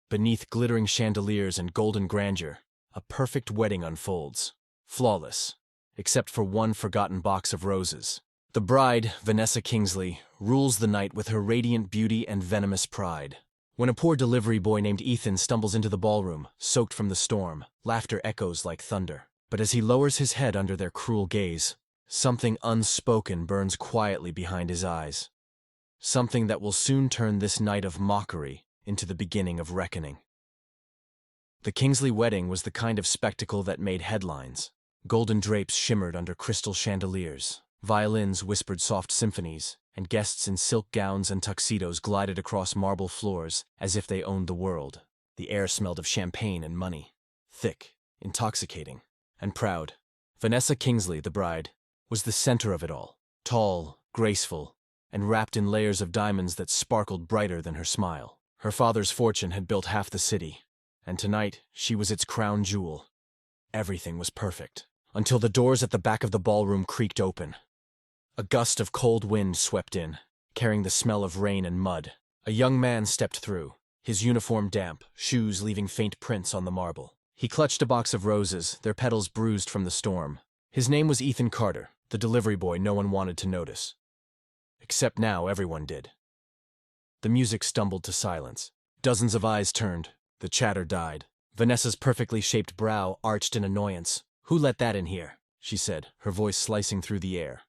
Beneath glittering chandeliers and golden grandeur, a perfect wedding unfolds. Flawless, except for one forgotten box of roses. The bride, Vanessa Kingsley, rules the night with her radiant beauty and venomous pride. When a poor delivery boy named Ethan stumbles into the ballroom, soaked from the storm, laughter echoes like thunder. But as he lowers his head under their cruel gaze, something unspoken burns quietly behind his eyes. Something that will soon turn this night of mockery into the beginning of reckoning. The Kingsley wedding was the kind of spectacle that made headlines. Golden drapes shimmered under crystal chandeliers, violins whispered soft symphonies, and guests in silk gowns and tuxedos glided across marble floors as if they owned the world. The air smelled of champagne and money, thick, intoxicating, and proud. Vanessa Kingsley, the bride, was the center of it all, tall, graceful, and wrapped in layers of diamonds that sparkled brighter than her smile. Her father's fortune had built half the city, and tonight she was its crown jewel. Everything was perfect, until the doors at the back of the ballroom creaked open. A gust of cold wind swept in, carrying the smell of rain and mud. A young man stepped through, his uniform damp, shoes leaving faint prints on the marble. He clutched a box of roses, their petals bruised from the storm. His name was Ethan Carter, the delivery boy no one wanted to notice. Except now everyone did. The music stumbled to silence. Dozens of eyes turned. The chatter died. Vanessa's perfectly shaped brow arched in annoyance. "Who let that in here?" she said, her voice slicing through the air.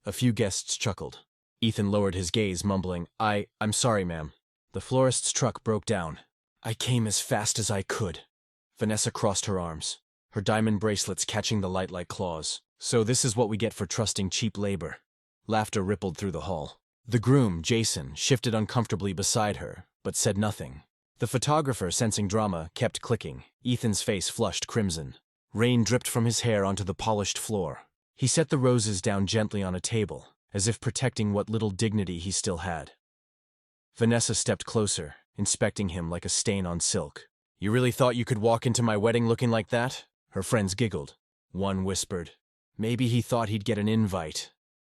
A few guests chuckled. Ethan lowered his gaze, mumbling, I'm sorry, ma'am. The florist's truck broke down. I came as fast as I could." Vanessa crossed her arms, her diamond bracelets catching the light like claws. "So this is what we get for trusting cheap labor." Laughter rippled through the hall. The groom, Jason, shifted uncomfortably beside her, but said nothing. The photographer, sensing drama, kept clicking. Ethan's face flushed crimson. Rain dripped from his hair onto the polished floor. He set the roses down gently on a table, as if protecting what little dignity he still had. Vanessa stepped closer, inspecting him like a stain on silk. "You really thought you could walk into my wedding looking like that?" Her friends giggled. One whispered, "Maybe he thought he'd get an invite."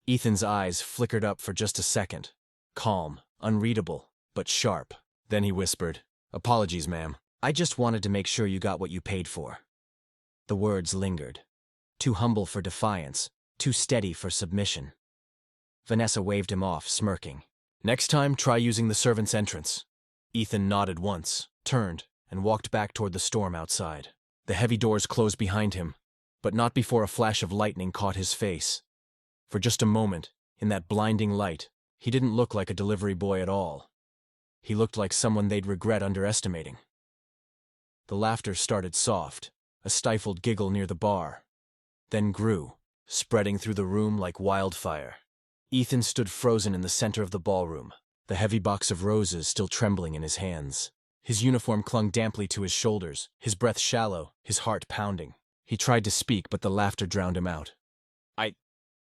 Ethan's eyes flickered up for just a second. Calm, unreadable, but sharp. Then he whispered, "Apologies, ma'am. I just wanted to make sure you got what you paid for." The words lingered. Too humble for defiance, too steady for submission. Vanessa waved him off, smirking. "Next time, try using the servant's entrance." Ethan nodded once, turned, and walked back toward the storm outside. The heavy doors closed behind him, but not before a flash of lightning caught his face. For just a moment, in that blinding light, he didn't look like a delivery boy at all. He looked like someone they'd regret underestimating. The laughter started soft, a stifled giggle near the bar, then grew, spreading through the room like wildfire. Ethan stood frozen in the center of the ballroom, the heavy box of roses still trembling in his hands. His uniform clung damply to his shoulders, his breath shallow, his heart pounding. He tried to speak, but the laughter drowned him out.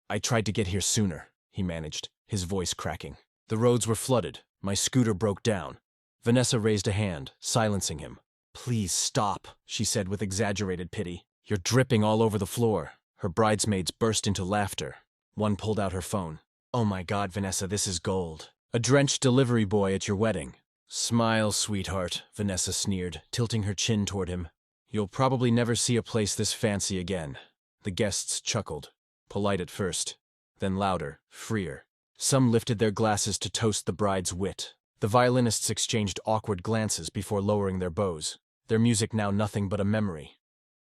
I tried to get here sooner," he managed, his voice cracking. "The roads were flooded. My scooter broke down." Vanessa raised a hand, silencing him. "Please stop," she said with exaggerated pity. "You're dripping all over the floor." Her bridesmaids burst into laughter. One pulled out her phone. "Oh my God, Vanessa, this is gold. A drenched delivery boy at your wedding." "Smile, sweetheart," Vanessa sneered, tilting her chin toward him. "You'll probably never see a place this fancy again." The guests chuckled, polite at first, then louder, freer. Some lifted their glasses to toast the bride's wit. The violinists exchanged awkward glances before lowering their bows, their music now nothing but a memory.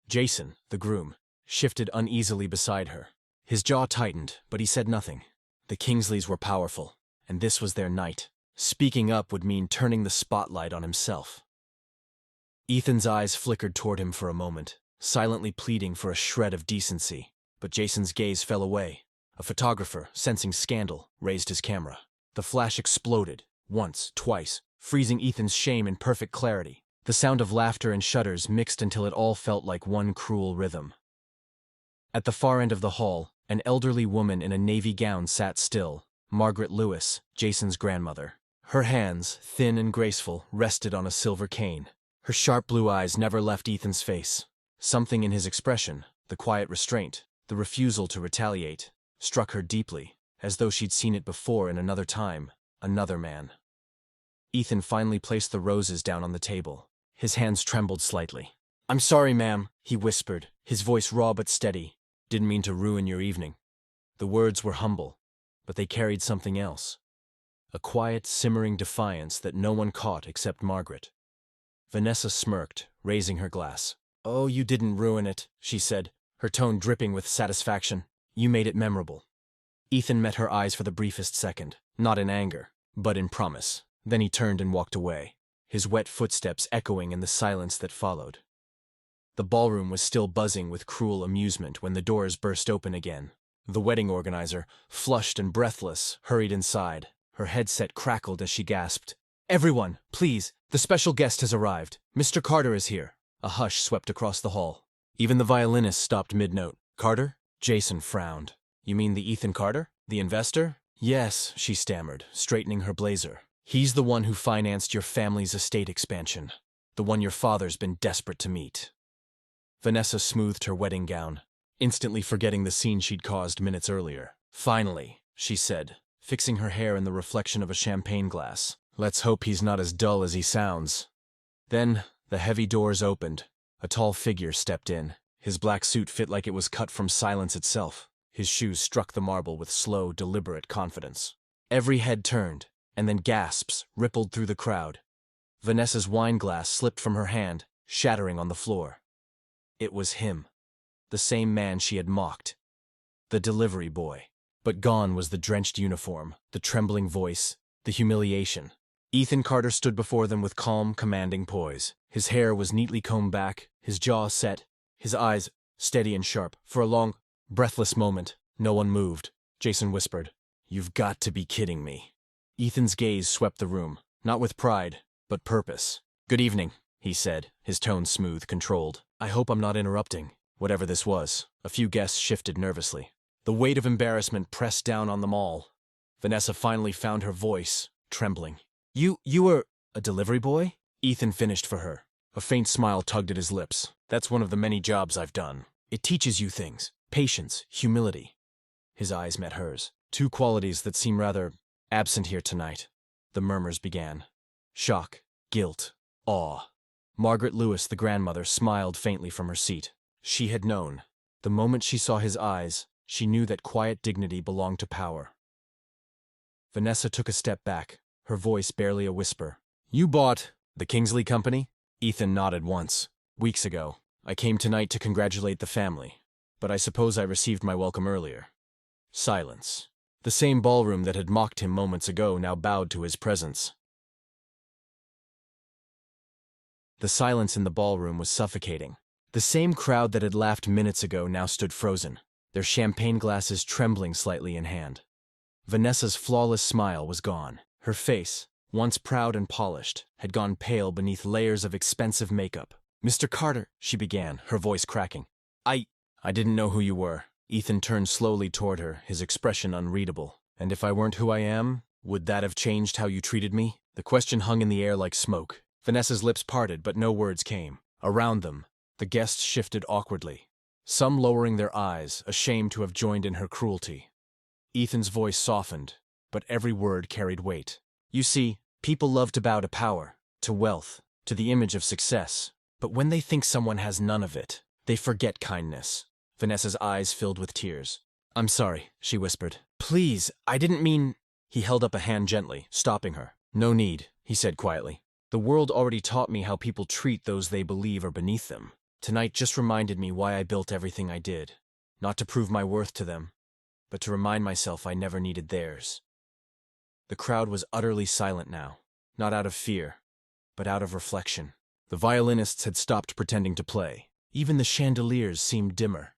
Jason, the groom, shifted uneasily beside her. His jaw tightened, but he said nothing. The Kingsleys were powerful, and this was their night. Speaking up would mean turning the spotlight on himself. Ethan's eyes flickered toward him for a moment, silently pleading for a shred of decency. But Jason's gaze fell away. A photographer, sensing scandal, raised his camera. The flash exploded, once, twice, freezing Ethan's shame in perfect clarity. The sound of laughter and shudders mixed until it all felt like one cruel rhythm. At the far end of the hall, an elderly woman in a navy gown sat still, Margaret Lewis, Jason's grandmother. Her hands, thin and graceful, rested on a silver cane. Her sharp blue eyes never left Ethan's face. Something in his expression, the quiet restraint, the refusal to retaliate, struck her deeply, as though she'd seen it before in another time, another man. Ethan finally placed the roses down on the table. His hands trembled slightly. "I'm sorry, ma'am," he whispered, his voice raw but steady. "Didn't mean to ruin your evening." The words were humble, but they carried something else. A quiet, simmering defiance that no one caught except Margaret. Vanessa smirked, raising her glass. "Oh, you didn't ruin it," she said, her tone dripping with satisfaction. "You made it memorable." Ethan met her eyes for the briefest second, not in anger, but in promise. Then he turned and walked away, his wet footsteps echoing in the silence that followed. The ballroom was still buzzing with cruel amusement when the doors burst open again. The wedding organizer, flushed and breathless, hurried inside. Her headset crackled as she gasped. "Everyone, please, the special guest has arrived. Mr. Carter is here." A hush swept across the hall. Even the violinist stopped mid-note. "Carter?" Jason frowned. "You mean the Ethan Carter? The investor?" "Yes," she stammered, straightening her blazer. "He's the one who financed your family's estate expansion. The one your father's been desperate to meet." Vanessa smoothed her wedding gown, instantly forgetting the scene she'd caused minutes earlier. "Finally," she said, fixing her hair in the reflection of a champagne glass. "Let's hope he's not as dull as he sounds." Then, the heavy doors opened. A tall figure stepped in. His black suit fit like it was cut from silence itself. His shoes struck the marble with slow, deliberate confidence. Every head turned, and then gasps rippled through the crowd. Vanessa's wine glass slipped from her hand, shattering on the floor. It was him, the same man she had mocked. The delivery boy. But gone was the drenched uniform, the trembling voice, the humiliation. Ethan Carter stood before them with calm, commanding poise. His hair was neatly combed back, his jaw set, his eyes steady and sharp. For a long, breathless moment, no one moved. Jason whispered, "You've got to be kidding me." Ethan's gaze swept the room, not with pride, but purpose. "Good evening," he said, his tone smooth, controlled. "I hope I'm not interrupting." Whatever this was, a few guests shifted nervously. The weight of embarrassment pressed down on them all. Vanessa finally found her voice, trembling. You were a delivery boy?" Ethan finished for her. A faint smile tugged at his lips. "That's one of the many jobs I've done. It teaches you things. Patience, humility." His eyes met hers. Two qualities that seem rather absent here tonight. The murmurs began. Shock, guilt, awe. Margaret Lewis, the grandmother, smiled faintly from her seat. She had known. The moment she saw his eyes, she knew that quiet dignity belonged to power. Vanessa took a step back, her voice barely a whisper. "You bought the Kingsley Company?" Ethan nodded once. "Weeks ago. I came tonight to congratulate the family, but I suppose I received my welcome earlier." Silence. The same ballroom that had mocked him moments ago now bowed to his presence. The silence in the ballroom was suffocating. The same crowd that had laughed minutes ago now stood frozen, their champagne glasses trembling slightly in hand. Vanessa's flawless smile was gone. Her face, once proud and polished, had gone pale beneath layers of expensive makeup. "Mr. Carter," she began, her voice cracking. I didn't know who you were." Ethan turned slowly toward her, his expression unreadable. "And if I weren't who I am, would that have changed how you treated me?" The question hung in the air like smoke. Vanessa's lips parted, but no words came. Around them, the guests shifted awkwardly, some lowering their eyes, ashamed to have joined in her cruelty. Ethan's voice softened, but every word carried weight. "You see, people love to bow to power, to wealth, to the image of success. But when they think someone has none of it, they forget kindness." Vanessa's eyes filled with tears. "I'm sorry," she whispered. "Please, I didn't mean—" He held up a hand gently, stopping her. "No need," he said quietly. "The world already taught me how people treat those they believe are beneath them. Tonight just reminded me why I built everything I did. Not to prove my worth to them, but to remind myself I never needed theirs." The crowd was utterly silent now, not out of fear, but out of reflection. The violinists had stopped pretending to play. Even the chandeliers seemed dimmer.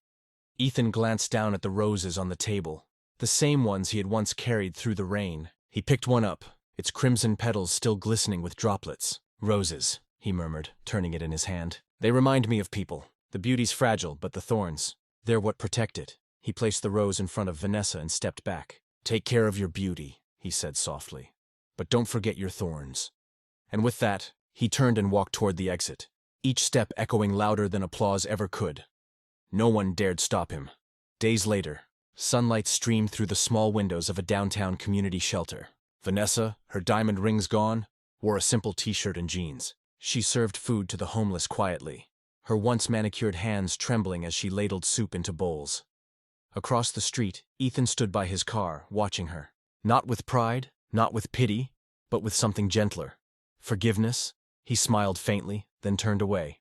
Ethan glanced down at the roses on the table, the same ones he had once carried through the rain. He picked one up, its crimson petals still glistening with droplets. "Roses," he murmured, turning it in his hand. "They remind me of people. The beauty's fragile, but the thorns, they're what protect it." He placed the rose in front of Vanessa and stepped back. "Take care of your beauty," he said softly, "but don't forget your thorns." And with that, he turned and walked toward the exit, each step echoing louder than applause ever could. No one dared stop him. Days later, sunlight streamed through the small windows of a downtown community shelter. Vanessa, her diamond rings gone, wore a simple t-shirt and jeans. She served food to the homeless quietly, her once manicured hands trembling as she ladled soup into bowls. Across the street, Ethan stood by his car, watching her. Not with pride, not with pity, but with something gentler. Forgiveness? He smiled faintly, then turned away.